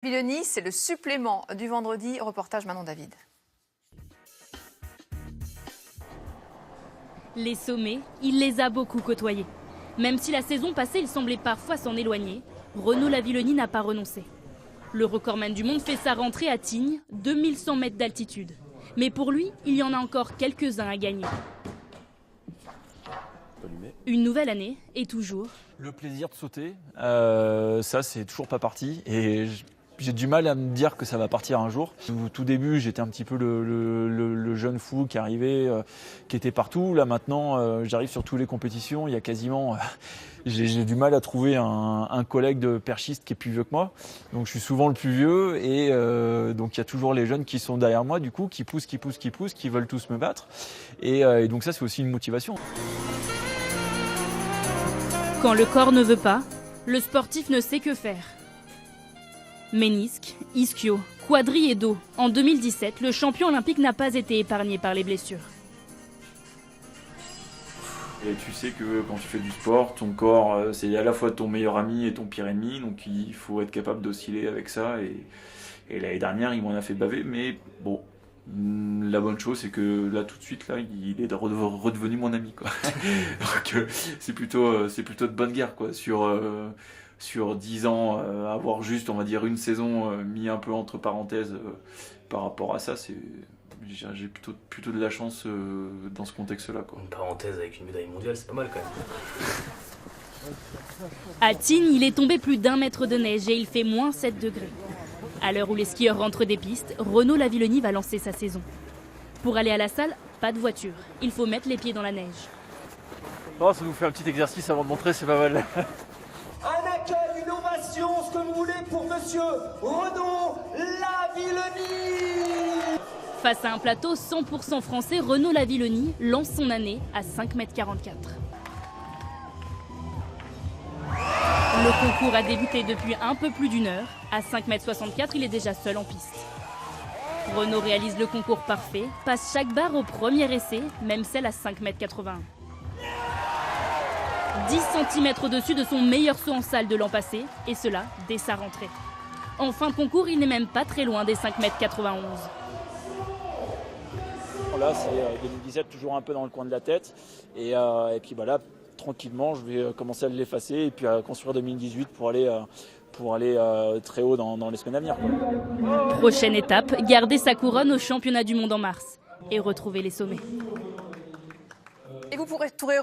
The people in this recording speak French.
Villoni, c'est le supplément du vendredi. Reportage Manon David. Les sommets, il les a beaucoup côtoyés. Même si la saison passée, il semblait parfois s'en éloigner, Renaud Lavilloni n'a pas renoncé. Le recordman du monde fait sa rentrée à Tignes, 2100 mètres d'altitude. Mais pour lui, il y en a encore quelques-uns à gagner. Une nouvelle année et toujours. Le plaisir de sauter, ça c'est toujours pas parti. Et j'ai du mal à me dire que ça va partir un jour. Au tout début, j'étais un petit peu le jeune fou qui arrivait, qui était partout. Là maintenant, j'arrive sur toutes les compétitions. Il y a quasiment, j'ai du mal à trouver un collègue de perchiste qui est plus vieux que moi. Donc je suis souvent le plus vieux et donc il y a toujours les jeunes qui sont derrière moi, du coup, qui poussent, qui veulent tous me battre. Et donc ça c'est aussi une motivation. Quand le corps ne veut pas, le sportif ne sait que faire. Ménisque, ischio, quadri et dos. En 2017, le champion olympique n'a pas été épargné par les blessures. Et tu sais que quand tu fais du sport, ton corps, c'est à la fois ton meilleur ami et ton pire ennemi. Donc il faut être capable d'osciller avec ça. Et l'année dernière, il m'en a fait baver. Mais bon, la bonne chose, c'est que là, tout de suite, là, il est redevenu mon ami, quoi. Donc c'est plutôt de bonne guerre, quoi. Sur 10 ans, avoir juste, on va dire, une saison mis un peu entre parenthèses par rapport à ça, j'ai plutôt de la chance dans ce contexte-là, quoi. Une parenthèse avec une médaille mondiale, c'est pas mal quand même. À Tignes, il est tombé plus d'1 mètre de neige et il fait moins 7 degrés. À l'heure où les skieurs rentrent des pistes, Renaud Lavilloni va lancer sa saison. Pour aller à la salle, pas de voiture. Il faut mettre les pieds dans la neige. Oh, ça nous fait un petit exercice avant de montrer, c'est pas mal. Un accueil, une ovation, ce que vous voulez pour monsieur Renaud Lavilloni. Face à un plateau 100% français, Renaud Lavilloni lance son année à 5,44 m. Le concours a débuté depuis un peu plus d'une heure. À 5,64 m, il est déjà seul en piste. Renaud réalise le concours parfait, passe chaque barre au premier essai, même celle à 5,81 m. 10 cm au-dessus de son meilleur saut en salle de l'an passé, et cela dès sa rentrée. En fin de concours, il n'est même pas très loin des 5,91 m. Là, c'est 2017, toujours un peu dans le coin de la tête. Et puis là, tranquillement, je vais commencer à l'effacer et puis à construire 2018 pour aller très haut dans les semaines à venir, quoi. Prochaine étape, garder sa couronne au championnat du monde en mars et retrouver les sommets. Et vous pourrez retrouver